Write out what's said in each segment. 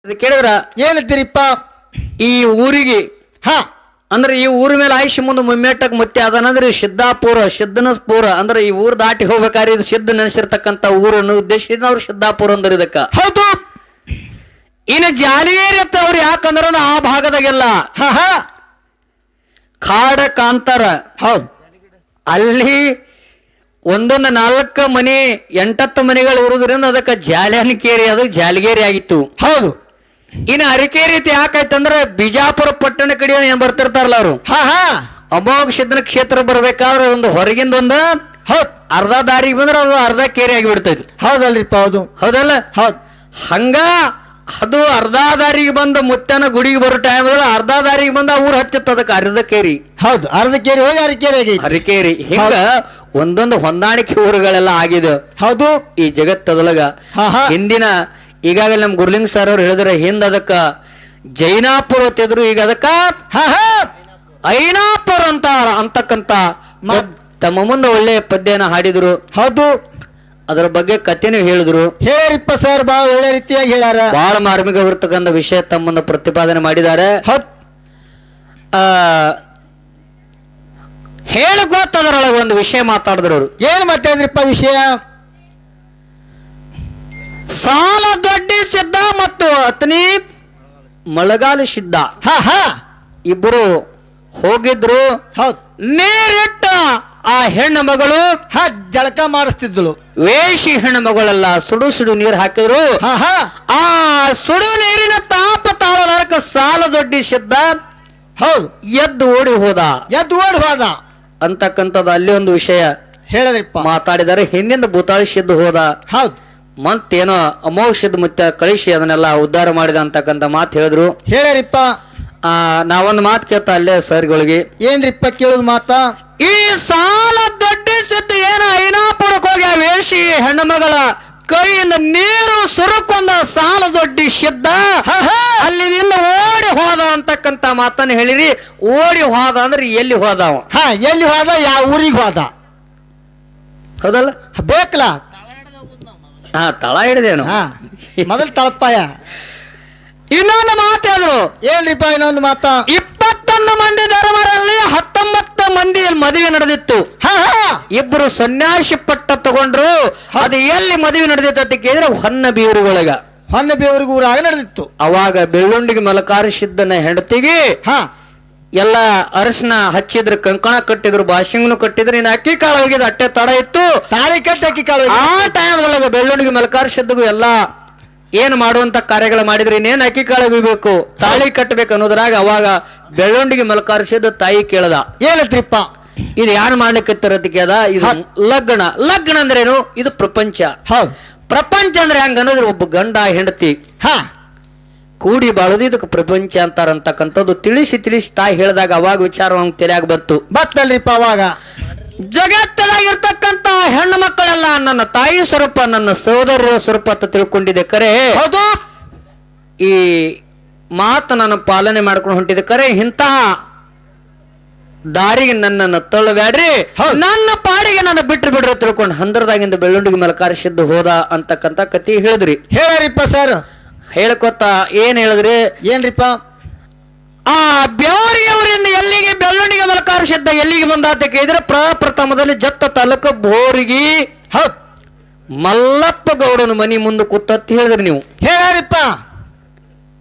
ಕೇಳಿದ್ರ ಏನಂತೀರಿಪ್ಪ ಈ ಊರಿಗೆ ಹಾ ಅಂದ್ರೆ ಈ ಊರ ಮೇಲೆ ಆಯುಷ್ಯ ಮುಂದೆ ಮುಮ್ಮೆಟ್ಟಕ್ ಮತ್ತೆ ಅದನಂದ್ರೆ ಸಿದ್ದಾಪುರ ಸಿದ್ದನಪುರ ಅಂದ್ರೆ ಈ ಊರ್ ದಾಟಿ ಹೋಗ್ಬೇಕಾದ್ರೆ ಇದು ಸಿದ್ಧ ನೆನೆಸಿರ್ತಕ್ಕಂಥ ಊರನ್ನು ಉದ್ದೇಶಿಸಿದ ಅವ್ರು ಸಿದ್ದಾಪುರ ಅಂದ್ರೆ ಇದಕ್ಕ ಹೌದು. ಇನ್ನು ಜಾಲಿಗೇರಿ ಅಂತ ಅವ್ರು ಯಾಕಂದ್ರ ಆ ಭಾಗದಾಗೆಲ್ಲ ಹಾ ಹಾ ಕಾಡ ಕಾಂತಾರ ಹೌದು. ಅಲ್ಲಿ ಒಂದೊಂದು 4 ಮನೆ 8 ಮನೆಗಳು ಇರುವುದರಿಂದ ಅದಕ್ಕೆ ಜಾಲಿಯನಕೇರಿ ಅದು ಜಾಲಿಗೇರಿ ಆಗಿತ್ತು. ಹೌದು. ಇನ್ನು ಅರಿಕೇರಿ ಯಾಕಾಯ್ತಂದ್ರೆ ಬಿಜಾಪುರ ಪಟ್ಟಣ ಕಡೆ ಏನ್ ಬರ್ತಿರ್ತಾರಲ್ಲ ಅವರು ಹಾ ಹಾ ಅಮೋಘ ಸಿದ್ಧನ ಕ್ಷೇತ್ರ ಬರ್ಬೇಕಾದ್ರೆ ಒಂದು ಹೊರಗಿಂದ ಒಂದು ಹೌದ್ ಅರ್ಧ ದಾರಿಗೆ ಬಂದ್ರೆ ಅದು ಅರ್ಧ ಕೇರಿ ಆಗಿ ಬಿಡ್ತೈತಿ. ಹೌದಲ್ರಿಪ್ಪ ಹೌದು. ಹೌದಲ್ಲ ಹೌದ್. ಹಂಗ ಅದು ಅರ್ಧ ದಾರಿಗೆ ಬಂದ ಮುತ್ತನ ಗುಡಿಗೆ ಬರೋ ಟೈಮ್ ಅರ್ಧ ದಾರಿಗೆ ಬಂದ ಊರ್ ಹತ್ತಿತ್ತ ಅದಕ್ಕೆ ಅರ್ಧ ಕೇರಿ. ಹೌದು. ಅರ್ಧಕೇರಿ ಹೋಗಿ ಅರಕೇರಿ ಆಗೈತಿ. ಅರಿಕೇರಿ ಹಿಂಗ ಒಂದೊಂದು ಹೊಂದಾಣಿಕೆ ಊರುಗಳೆಲ್ಲ ಆಗಿದೆ. ಹೌದು. ಈ ಜಗತ್ತದೊಳಗ ಹಾ ಹಾ ಹಿಂದಿನ ಈಗಾಗಲೇ ನಮ್ ಗುರುಲಿಂಗ್ ಸರ್ ಅವ್ರು ಹೇಳಿದ್ರೆ ಹಿಂದ ಅದಕ್ಕ ಜೈನಾಪುರ ಅಂತಿದ್ರು, ಈಗ ಅದಕ್ಕ ಹಾ ಹಾ ಐನಾಪುರ ಅಂತ ಅಂತಕ್ಕಂತ ತಮ್ಮ ಮುಂದೆ ಒಳ್ಳೆ ಪದ್ಯನ ಹಾಡಿದ್ರು. ಹೌದು. ಅದರ ಬಗ್ಗೆ ಕಥೆನೂ ಹೇಳಿದ್ರು. ಹೇಳಿರಿಪ್ಪ ಸರ್ ಬಹಳ ಒಳ್ಳೆ ರೀತಿಯಾಗಿ ಹೇಳ್ಯಾರ. ಬಹಳ ಮಾರ್ಮಿಕ ಇರ್ತಕ್ಕಂಥ ವಿಷಯ ತಮ್ಮನ್ನ ಪ್ರತಿಪಾದನೆ ಮಾಡಿದ್ದಾರೆ. ಹೌದ್. ಹೇಳ ಗೊತ್ತದರೊಳಗೆ ಒಂದು ವಿಷಯ ಮಾತಾಡಿದ್ರು ಅವರು. ಏನ್ ಮಾತಾಡಿದ್ರಿಪ್ಪ ವಿಷಯ? ಸಾಲ ದೊಡ್ಡ ಸಿದ್ಧ ಮತ್ತು ಅತನಿ ಮಳೆಗಾಲ ಸಿದ್ಧ ಹಾ ಹಾ ಇಬ್ಬರು ಹೋಗಿದ್ರು. ಹೌದ್. ನೀರಿಟ್ಟ ಆ ಹೆಣ್ಣು ಮಗಳು ಹಾ ಜಳಕ ಮಾಡಿಸ್ತಿದ್ದಳು. ವೇಷಿ ಹೆಣ್ಣು ಮಗಳೆಲ್ಲ ಸುಡು ಸುಡು ನೀರು ಹಾಕಿದ್ರು. ಹಾ ಹಾ ಆ ಸುಡು ನೀರಿನ ತಾಪ ತಾಳಲಾರಕ ಸಾಲ ದೊಡ್ಡ ಸಿದ್ಧ ಹೌದು ಎದ್ದು ಓಡಿ ಹೋದ ಎದ್ದು ಓಡಿ ಹೋದ ಅಂತಕ್ಕಂಥದ್ದು ಅಲ್ಲಿ ಒಂದು ವಿಷಯ ಹೇಳಿದ್ರಿಪ್ಪ. ಮಾತಾಡಿದರೆ. ಹಿಂದಿಂದ ಭೂತಾಳಿ ಸಿದ್ದು ಹೋದ. ಹೌದು. ಮತ್ತೇನೋ ಅಮೋಘ ಸಿದ್ಧ ಮುತ್ತ ಕಳಿಸಿ ಅದನ್ನೆಲ್ಲ ಉದ್ಧಾರ ಮಾಡಿದ ಅಂತಕ್ಕಂಥ ಮಾತು ಹೇಳಿದ್ರು. ಹೇಳಿರಿಪ್ಪ. ನಾವೊಂದು ಮಾತು ಕೇಳ್ತಾ ಅಲ್ಲೇ ಸರ್ಗಳಿಗೆ. ಏನ್ರಿಪ್ಪ ಕೇಳುದು ಮಾತಾ? ಈ ಸಾಲ ದೊಡ್ಡ ಸಿದ್ಧ ಏನ ಐನಾಪುರಕ್ಕೆ ಹೋಗಿ ಆ ವೇಷಿ ಹೆಣ್ಣು ಮಗಳ ಕೈಯಿಂದ ನೀರು ಸುರುಕೊಂಡ ಸಾಲ ದೊಡ್ಡ ಸಿದ್ಧ ಅಲ್ಲಿಂದ ಓಡಿ ಹೋದ ಅಂತಕ್ಕಂಥ ಮಾತನ್ನು ಹೇಳಿರಿ. ಓಡಿ ಹೋದ ಅಂದ್ರೆ ಎಲ್ಲಿ ಹೋದ ಅವ? ಹಾ ಎಲ್ಲಿ ಹೋದ? ಯಾವ ಊರಿಗೆ ಹೋದ? ಹೌದಲ್ಲ? ಬೇಕಲ್ಲ. ಹಾ ತಳ ಹಿಡಿದೇನು. ಹಾ ಮೊದಲು ತಳಪಾಯ. ಇನ್ನೊಂದು ಮಾತಾದ್ರು. ಏನ್ರಿಪ್ಪ ಇನ್ನೊಂದು ಮಾತಾ? 21 ಮಂದಿ ಧರ್ಮರಲ್ಲಿ 19 ಮಂದಿ ಮದುವೆ ನಡೆದಿತ್ತು. ಹಾ ಹಾ ಇಬ್ಬರು ಸನ್ಯಾಸಿ ಪಟ್ಟ ತಗೊಂಡ್ರು. ಅದು ಎಲ್ಲಿ ಮದುವೆ ನಡೆದಿತ್ತು ಅಂತ ಕೇಳಿದ್ರೆ ಹೊನ್ನಬೀರುಗೊಳಗ ಹೊನ್ನಬೇವ್ರಿಗೆ ಊರಾಗ ನಡೆದಿತ್ತು. ಅವಾಗ ಬೆಳ್ಳುಂಡಿಗೆ ಮಲಕಾರಿಸಿದ್ದನ ಹೆಂಡತಿಗೆ ಹಾ ಎಲ್ಲ ಅರಶಿನ ಹಚ್ಚಿದ್ರು, ಕಂಕಣ ಕಟ್ಟಿದ್ರು, ಬಾಶಿಂಗ್ನು ಕಟ್ಟಿದ್ರು. ಇನ್ನು ಅಕ್ಕಿ ಕಾಳು ಹೋಗಿದ್ ಅಟ್ಟೆ ತಡ ಇತ್ತು. ತಾಳಿ ಕಟ್ಟಿ ಅಕ್ಕಿ ಕಾಳು ಆ ಟೈಮ್ ಒಳಗ ಬೆಳ್ಳುಂಡಿಗೆ ಮಲಕಾರಿಸಿದ್ದಗೂ ಎಲ್ಲ ಏನ್ ಮಾಡುವಂತ ಕಾರ್ಯಗಳು ಮಾಡಿದ್ರೆ ಇನ್ನೇನ್ ಅಕ್ಕಿ ಕಾಳು ಹೋಗ್ಬೇಕು, ತಾಳಿ ಕಟ್ಟಬೇಕು ಅನ್ನೋದ್ರಾಗ ಅವಾಗ ಬೆಳ್ಳುಂಡಿಗೆ ಮಲಕಾರಿಸಿದ್ದ ತಾಯಿ ಕೇಳದ. ಏನತ್ರಿಪ್ಪ? ಇದು ಯಾರು ಮಾಡ್ಲಿಕ್ಕೆ ಕೇಳ್ದ. ಇದು ಲಗ್ನ. ಲಗ್ನ ಅಂದ್ರೇನು? ಇದು ಪ್ರಪಂಚ. ಹೌದು. ಪ್ರಪಂಚ ಅಂದ್ರೆ ಹೆಂಗ ಅನ್ನೋದ್ರ ಒಬ್ಬ ಗಂಡ ಹೆಂಡತಿ ಹಾ ಕೂಡಿ ಬಾಳುದು ಇದಕ್ಕೆ ಪ್ರಪಂಚ ಅಂತಾರಂತಕ್ಕಂಥದ್ದು ತಿಳಿಸಿ ತಾಯಿ ಹೇಳಿದಾಗ ಅವಾಗ ವಿಚಾರ ತಲೆಯಾಗ ಬಂತು. ಬತ್ತಲ್ರಿಪ್ಪ ಅವಾಗ. ಜಗತ್ತದಾಗಿರ್ತಕ್ಕಂಥ ಹೆಣ್ಣು ಮಕ್ಕಳೆಲ್ಲ ನನ್ನ ತಾಯಿ ಸ್ವರೂಪ, ನನ್ನ ಸಹೋದರರ ಸ್ವರೂಪ ಅಂತ ತಿಳ್ಕೊಂಡಿದೆ ಕರೆ. ಹೌದು. ಈ ಮಾತು ನಾನು ಪಾಲನೆ ಮಾಡ್ಕೊಂಡು ಹೊಂಟಿದೆ ಕರೆ. ಇಂತಹ ದಾರಿಗೆ ನನ್ನನ್ನು ತಳ್ಳಬ್ಯಾಡ್ರಿ, ನನ್ನ ಪಾಡಿಗೆ ನನ್ನ ಬಿಟ್ಟು ಬಿಡ್ರಿ ತಿಳ್ಕೊಂಡು ಹಂದರದಾಗಿಂದ ಬೆಳ್ಳುಂಡಿಗೆ ಮಲಕಾರಿಸಿದ್ದು ಹೋದ ಅಂತಕ್ಕಂಥ ಕತಿ ಹೇಳಿದ್ರಿ. ಹೇಳಿರಿಪ್ಪ ಸರ್. ಹೇಳ್ಕೊತ ಏನ್ ಹೇಳಿದ್ರಿ? ಏನ್ರಿಪ್ಪ? ಆ ಬೆವರಿಯವರಿಂದ ಎಲ್ಲಿಗೆ ಬೆಳ್ಳುಂಡಿಗೆ ಮಲಕಾರಿಸಿದ್ದ ಎಲ್ಲಿಗೆ ಬಂದಾತ ಕೇಳಿದ್ರೆ ಪ್ರಪ್ರಥಮದಲ್ಲಿ ಜತ್ತ ತಾಲೂಕು ಬೋರಿಗೆ ಹೌದ್ ಮಲ್ಲಪ್ಪ ಗೌಡನ ಮನಿ ಮುಂದೆ ಕೂತತ್ತಿ ಹೇಳಿದ್ರಿ ನೀವು. ಹೇಳಿರಿಪ್ಪ.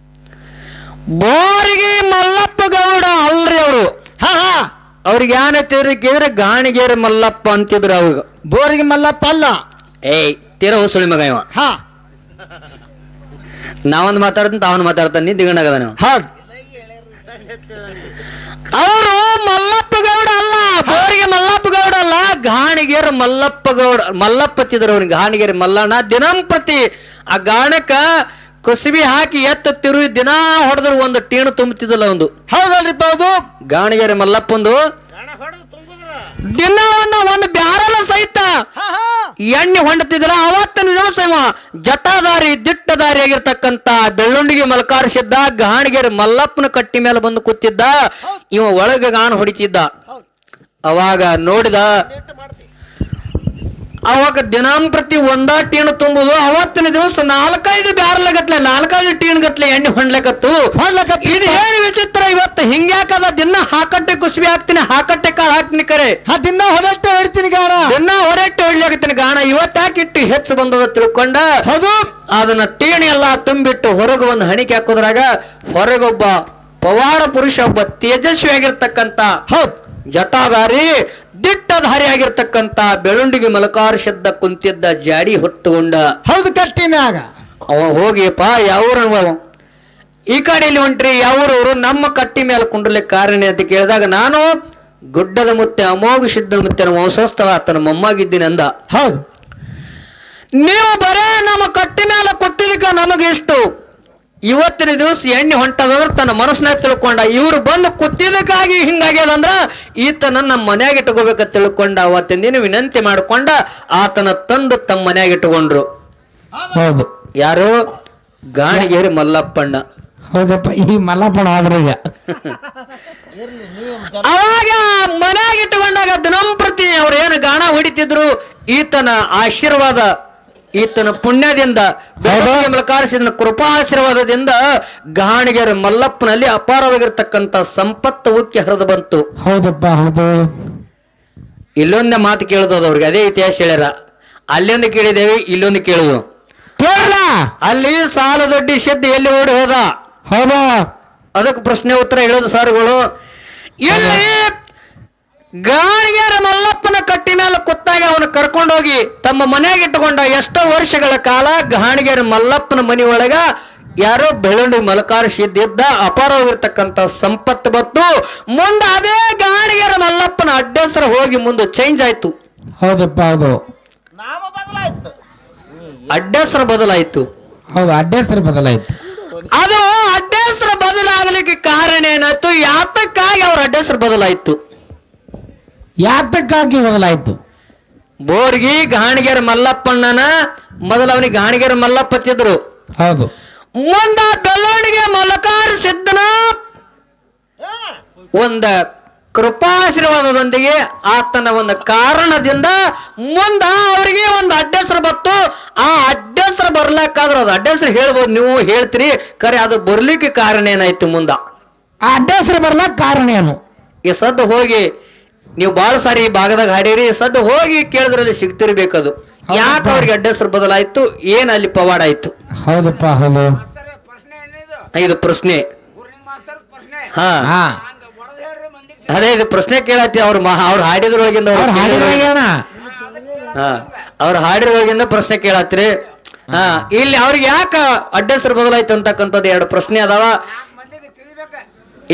ಬೋರಿಗೆ ಮಲ್ಲಪ್ಪ ಗೌಡ ಅಲ್ರಿ ಅವರು. ಹಾ ಹಾ ಅವ್ರಿಗೆ ಏನಂತಿದ್ರಿ ಕೇಳಿದ್ರೆ ಗಾಣಿಗೇರಿ ಮಲ್ಲಪ್ಪ ಅಂತಿದ್ರು. ಅವಾಗ ಬೋರಿಗೆ ಮಲ್ಲಪ್ಪ ಅಲ್ಲ. ಏಯ್ ತೀರ ಹೊಸುಳಿ ಮಗ ಇವ. ಹಾ ನಾವೊಂದು ಮಾತಾಡ್ತಾನೆ ತಾವೊಂದು ಮಾತಾಡ್ತಾನೆ. ನೀ ದಿಗಣಗದ ನೀವು. ಹೌದ್. ಅವರು ಮಲ್ಲಪ್ಪ ಗೌಡ ಅಲ್ಲ, ಬೋರಿಗೆ ಮಲ್ಲಪ್ಪ ಗೌಡ ಅಲ್ಲ, ಗಾಣಿಗೇರಿ ಮಲ್ಲಪ್ಪ ಗೌಡ. ಮಲ್ಲಪ್ಪ ತಿದ್ರು ಅವ್ನಿಗೆ ಗಾಣಿಗೇರಿ ಮಲ್ಲಣ್ಣ. ದಿನಂಪ್ರತಿ ಆ ಗಾಣಕ್ಕ ಕುಸುಬಿ ಹಾಕಿ ತಿರುವಿ ದಿನಾ ಹೊಡೆದ್ರು ಒಂದು ಟೀಣು ತುಂಬುತ್ತಿದ್ದಲ್ಲ ಒಂದು. ಹೌದಲ್ರಿಪ್ಪ ಹೌದು. ಗಾಣಿಗೇರಿ ಮಲ್ಲಪ್ಪಂದು ದಿನ ಒಂದು ಬ್ಯಾರಲ ಸಹಿತ ಎಣ್ಣೆ ಹೊಂಡುತ್ತಿದ್ರ. ಅವತ್ತಿನ ದಿವಸ ಜಟಾದಾರಿ ದಿಟ್ಟದಾರಿ ಆಗಿರ್ತಕ್ಕಂತ ಬೆಳ್ಳುಂಡಿಗೆ ಮಲಕಾರಿಸಿದ್ದ ಗಾಣಿಗೇರಿ ಮಲ್ಲಪ್ಪನ ಕಟ್ಟಿ ಮೇಲೆ ಬಂದು ಕೂತಿದ್ದ. ಇವ ಒಳಗ ಗಾಣ ಹೊಡಿತಿದ್ದ. ಅವಾಗ ನೋಡಿದ ಅವಾಗ ದಿನಂಪ್ರತಿ ಒಂದ ಟೀನ್ ತುಂಬುದು. ಅವತ್ತಿನ ದಿವಸ 4-5 ಬ್ಯಾರಲ್ ಗಟ್ಲೆ 4-5 ಟೀನ್ ಗಟ್ಲೆ ಎಣ್ಣೆ ಹೊಂಡ್ಲಕತ್ತು. ಇದು ಏನು ವಿಚಿತ್ರ, ಇವತ್ತು ಹಿಂಗ್ಯಾಕದ? ದಿನ ಹಾಕಟ್ಟೆ ಕುಸ್ಬಿ ಹಾಕ್ತೀನಿ, ಹಾಕಟ್ಟೆ ಕಾಳು ಹಾಕ್ತೀನಿ, ಕರೆ ದಿನ ಹೊರಟೆ ಹೊಡಿತೀನಿ ಗಾಣ, ದಿನ ಹೊರಟ್ಟೆ ಹೊಡ್ಲಾಕತ್ತೀನಿ ಗಾಣ. ಇವತ್ತಾಕಿಟ್ಟು ಹೆಚ್ಚು ಬಂದದ ತಿಳ್ಕೊಂಡ ಹೌದು. ಅದನ್ನ ಟೀಣಿ ಎಲ್ಲ ತುಂಬಿಟ್ಟು ಹೊರಗೆ ಒಂದು ಹಣಿಕೆ ಹಾಕೋದ್ರಾಗ ಹೊರಗೊಬ್ಬ ಪವಾಡ ಪುರುಷ, ಒಬ್ಬ ತೇಜಸ್ವಿ ಆಗಿರ್ತಕ್ಕಂತ ಹೌದು ಜಟಾಧಾರಿ ದಿಟ್ಟಧಾರಿ ಆಗಿರ್ತಕ್ಕಂತ ಬೆಳುಂಡಿಗೆ ಮಲಕಾರ್ಷದ್ದ ಕುಂತಿದ್ದ ಜಾಡಿ ಹೊಟ್ಟುಕೊಂಡ. ಹೌದು ಕಟ್ಟಿ ಮ್ಯಾಗ ಅವ ಹೋಗಿಪ್ಪ ಯಾವ್ರ ಈ ಕಡೆಯಲ್ಲಿ ಹೊಂಟ್ರಿ, ಯಾವ್ರವ್ರು? ನಮ್ಮ ಕಟ್ಟಿ ಮೇಲೆ ಕುಂಡ್ಲಿಕ್ಕೆ ಕಾರಣ ಅಂತ ಕೇಳಿದಾಗ, ನಾನು ಗುಡ್ಡದ ಮುತ್ತೆ ಅಮೋಘ ಸಿದ್ಧ ಮುತ್ತನ ವಂಶಸ್ಥವ ಆತನ ಮೊಮ್ಮಾಗಿದ್ದೀನಿ ಅಂದ. ಹೌದು. ನೀವು ಬರೇ ನಮ್ಮ ಕಟ್ಟಿ ಮೇಲೆ ಕೂತಿದ್ದಕ್ಕ ನಮಗೆಷ್ಟು, ಇವತ್ತಿನ ದಿವಸ ಎಣ್ಣೆ ಹೊಂಟದವ್ರು ತನ್ನ ಮನಸ್ಸಿನಾಗ ತಿಳ್ಕೊಂಡ. ಇವ್ರು ಬಂದು ಕೂತಿದ್ದಕ್ಕಾಗಿ ಹಿಂಗಾಗ್ಯದಂದ್ರ ಈತನ ನಮ್ಮ ಮನ್ಯಾಗ ಇಟ್ಕೋಬೇಕಂತ ತಿಳ್ಕೊಂಡ. ಅವತ್ತಿನ ದಿನ ವಿನಂತಿ ಮಾಡ್ಕೊಂಡ ಆತನ ತಂದು ತಮ್ಮ ಮನ್ಯಾಗ ಇಟ್ಕೊಂಡ್ರು. ಹೌದು. ಯಾರು? ಗಾಣಿಗೇರಿ ಮಲ್ಲಪ್ಪಣ್ಣ. ಹೌದಪ್ಪ, ಈ ಮಲ್ಲಪ್ಪಣ್ಣ ಆದ್ರೆ ಈಗ ಅವಾಗ ಮನ್ಯಾಗ ಇಟ್ಟುಕೊಂಡಾಗ ದಿನಂಪ್ರತಿ ಅವ್ರು ಏನು ಗಾಣ ಹೊಡಿತಿದ್ರು, ಈತನ ಆಶೀರ್ವಾದ, ಈತನ ಪುಣ್ಯದಿಂದ, ಮಲಕಾರ್ಷಿನ ಕೃಪಾಶೀರ್ವಾದದಿಂದ ಗಾಣಿಗೆರ ಮಲ್ಲಪ್ಪನಲ್ಲಿ ಅಪಾರವಾಗಿರ್ತಕ್ಕಂಥ ಸಂಪತ್ತು ಉಕ್ಕಿ ಹರಿದು ಬಂತು. ಹೌದಪ್ಪ ಹೌದು. ಇಲ್ಲೊಂದ ಮಾತು ಕೇಳಿದೋದು ಅವ್ರಿಗೆ, ಅದೇ ಇತಿಹಾಸ ಹೇಳ್ಯಾರ. ಅಲ್ಲೊಂದು ಕೇಳಿದೇವಿ, ಇಲ್ಲೊಂದು ಕೇಳುದು. ಅಲ್ಲಿ ಸಾಲ ದೊಡ್ಡಿ ಶೆದ್ದು ಎಲ್ಲಿ ಓಡಿ ಹೋದ? ಹೌದಾ? ಅದಕ್ಕೆ ಪ್ರಶ್ನೆ ಉತ್ತರ ಹೇಳೋದು ಸಾರುಗಳು. ಇಲ್ಲಿ ಗಾಣಿಗೆರ ಮಲ್ಲಪ್ಪನ ಕಟ್ಟಿ ಮೇಲೆ ಕುತ್ತಾಗ ಅವನು ಕರ್ಕೊಂಡೋಗಿ ತಮ್ಮ ಮನೆಯಾಗ ಇಟ್ಟುಕೊಂಡ. ಎಷ್ಟೋ ವರ್ಷಗಳ ಕಾಲ ಗಾಣಿಗೆರ ಮಲ್ಲಪ್ಪನ ಮನೆ ಒಳಗ ಯಾರೋ ಬೆಳ್ಳುಂಡಿ ಮಲಕಾರ್ಷಿದ್ದ ಅಪಾರವಾಗಿರ್ತಕ್ಕಂಥ ಸಂಪತ್ತು ಬತ್ತು. ಮುಂದೆ ಅದೇ ಗಾಣಿಗೆರ ಮಲ್ಲಪ್ಪನ ಅಡ್ಡೆಸರು ಹೋಗಿ ಮುಂದೆ ಚೇಂಜ್ ಆಯ್ತು. ಹೌದಪ್ಪ ಹೌದು. ಅಡ್ಡೆಸರು ಬದಲಾಯ್ತು. ಹೌದು, ಅಡ್ಡೆಸರು ಬದಲಾಯ್ತು. ಅದು ಅಡ್ಡೆಸರು ಬದಲಾಗಲಿಕ್ಕೆ ಕಾರಣ ಏನಾಯ್ತು? ಯಾತಕ್ಕಾಗಿ ಅವ್ರ ಅಡ್ಡೆಸರು ಬದಲಾಯ್ತು? ಯಾತಕ್ಕಾಗಿ ಬದಲಾಯ್ತು? ಬೋರ್ಗಿ ಗಾಣಿಗೆರ ಮಲ್ಲಪ್ಪಣ್ಣನ ಮೊದಲು ಅವನಿಗೆ ಗಾಣಿಗೆರ ಮಲ್ಲಪ್ಪ ತಿದ್ರು. ಹೌದು. ಮುಂದ ಬೆಳವಣಿಗೆ ಮಲಕಾರ ಸಿದ್ಧನ ಒಂದ ಕೃಪಾಶೀರ್ವಾದದೊಂದಿಗೆ ಆತನ ಒಂದು ಕಾರಣದಿಂದ ಮುಂದ ಅವರಿಗೆ ಒಂದು ಅಡ್ಡೆಸರು ಬತ್ತು. ಆ ಅಡ್ಡೆಸರು ಬರ್ಲಕ್ಕಾದ್ರೆ ಅದು ಅಡ್ಡೆಸರು ಹೇಳ್ಬೋದು, ನೀವು ಹೇಳ್ತೀರಿ, ಖರೆ ಅದು ಬರ್ಲಿಕ್ಕೆ ಕಾರಣ ಏನಾಯ್ತು? ಮುಂದ ಆ ಅಡ್ಡೆಸರು ಬರ್ಲಕ್ ಕಾರಣ ಏನು? ಈ ಸದ್ದು ಹೋಗಿ ನೀವು ಬಹಳ ಸಾರಿ ಈ ಭಾಗದಾಗ ಹಾಡಿರಿ, ಸದ್ದು ಹೋಗಿ ಕೇಳಿದ್ರಲ್ಲಿ ಸಿಗ್ತಿರ್ಬೇಕದು. ಯಾಕೆ ಅವ್ರಿಗೆ ಅಡ್ಡೆಸರು ಬದಲಾಯ್ತು? ಏನ್ ಅಲ್ಲಿ ಪವಾಡ ಆಯ್ತು? ಹೌದಪ್ಪ ಹೌದು. ಇದು ಪ್ರಶ್ನೆ. ಹಾ ಅದೇ ಇದು ಪ್ರಶ್ನೆ ಕೇಳತ್ತಿ. ಅವ್ರು ಹಾಡಿದ್ರೊಳಗಿಂದ ಅವ್ರು ಹಾಡಿದ್ರೊಳಗಿಂದ ಪ್ರಶ್ನೆ ಕೇಳತ್ರಿ. ಹಾ, ಇಲ್ಲಿ ಅವ್ರಿಗೆ ಯಾಕ ಅಡ್ಡೆಸರು ಬದಲಾಯ್ತು ಅಂತಕ್ಕಂಥದ್ದು 2 ಪ್ರಶ್ನೆ ಅದಾವ.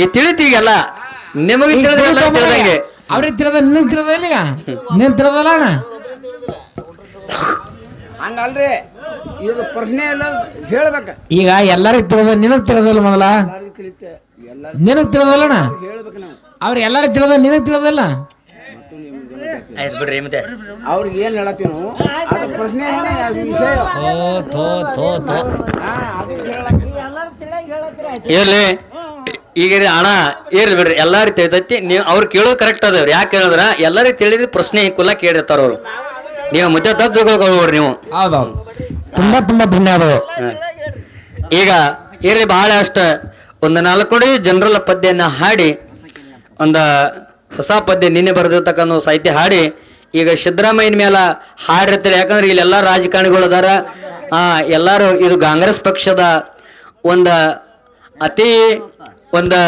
ಈ ತಿಳಿತೀಗಲ್ಲ, ನಿಮಗೆ ತಿಳಿದಿಲ್ಲ ತಿಳಿದಂಗೆ. ಅವ್ರಿಗೆ ತಿಳದ, ನಿನಗೆ ತಿಳದಲ್ಲ, ಈಗ ನೀನ್ ತಿಳದಲ್ಲ ಅಣ್ಣ. ಹಂಗಲ್ರಿ, ಇದು ಪ್ರಶ್ನೆ ಎಲ್ಲ ಹೇಳ್ಬೇಕ. ಈಗ ಎಲ್ಲರಿಗೂ ತಿಳದ, ನಿನಗ್ ತಿಳದಲ್ಲ ಮೊದಲ. ನಿನಗ್ ತಿಳದಲ್ಲಣ್ಣ, ಹೇಳ್ಬೇಕು ನಾವು. ಅವ್ರ ಎಲ್ಲರಿಗೂ ತಿಳದ, ನಿನಗ್ ತಿಳದಲ್ಲ. ಆಯ್ತು ಬಿಡ್ರಿ, ಮತ್ತೆ ಅವ್ರಿಗೆ ಏನ್ ಹೇಳತ್ತೀವಿ ನಾವು, ಅದು ಪ್ರಶ್ನೆ ವಿಷಯ. ಇರ್ಲಿ ಈಗ ಅಣ್ಣ ಇರ್ಲಿ ಬಿಡ್ರಿ, ಎಲ್ಲಾರು ತಿಳಿತೈತಿ. ನೀವು ಅವ್ರು ಕೇಳೋದು ಕರೆಕ್ಟ್ ಅದಾವ್ರಿ. ಯಾಕೆ ಹೇಳಿದ್ರ ಎಲ್ಲರಿಗೂ ತಿಳಿದ ಪ್ರಶ್ನೆ ಕುಲ್ಲ ಕೇಳಿರ್ತಾರ ಅವ್ರು. ನೀವು ಮತ್ತೆ ತಪ್ಪು ತಿಳ್ಕೊಳ್ಕೊಳ್ಬೇಡ್ರಿ ನೀವು. ಹೌದೌದು, ತುಂಬಾ ತುಂಬಾ ಧನ್ಯವಾದ. ಈಗ ಇರ್ಲಿ, ಬಹಳ ಅಷ್ಟ ಒಂದು 4 ನುಡಿ ಜನರಲ್ ಪದ್ಯನ ಹಾಡಿ, ಒಂದು ಹೊಸ ಪದ್ಯ ನಿನ್ನೆ ಬರೆದಿರ್ತಕ್ಕಂಥ ಸಾಹಿತ್ಯ ಹಾಡಿ ಈಗ ಸಿದ್ದರಾಮಯ್ಯನ ಮೇಲೆ ಹಾಡಿರ್ತಾರೆ. ಯಾಕಂದ್ರೆ ಇಲ್ಲೆಲ್ಲ ರಾಜಕಾರಣಿಗಳು ಅದಾರ. ಎಲ್ಲಾರು ಇದು ಕಾಂಗ್ರೆಸ್ ಪಕ್ಷದ ಒಂದು ಅತಿ ಒಂದು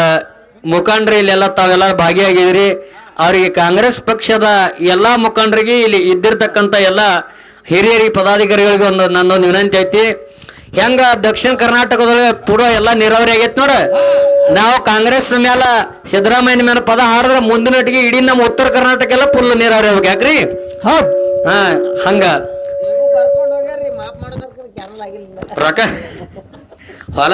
ಮುಖಂಡ್ರಿ ಇಲ್ಲೆಲ್ಲ ತಾವೆಲ್ಲ ಭಾಗಿಯಾಗಿದ್ರಿ. ಅವರಿಗೆ ಕಾಂಗ್ರೆಸ್ ಪಕ್ಷದ ಎಲ್ಲಾ ಮುಖಂಡರಿಗೆ ಇಲ್ಲಿ ಇದ್ದಿರ್ತಕ್ಕಂಥ ಎಲ್ಲ ಹಿರಿಯರಿ ಪದಾಧಿಕಾರಿಗಳಿಗೆ ನನ್ನೊಂದು ವಿನಂತಿ ಐತಿ. ಹೆಂಗ ದಕ್ಷಿಣ ಕರ್ನಾಟಕದೊಳಗೆ ಪೂರ ಎಲ್ಲ ನೀರಾವರಿ ಆಗೈತಿ ನೋಡ, ನಾವು ಕಾಂಗ್ರೆಸ್ ಮೇಲ ಸಿದ್ದರಾಮಯ್ಯನ ಮೇಲೆ ಪದ ಹಾಡಿದ್ರೆ ಮುಂದಿನೊಟ್ಟಿಗೆ ಇಡೀ ನಮ್ಮ ಉತ್ತರ ಕರ್ನಾಟಕ ಎಲ್ಲ ಫುಲ್ ನೀರಾವರಿ ಆಗ್ಬೇಕು. ಯಾಕ್ರಿ? ಹಂಗ ರೊಕ್ಕ ಹೊಲ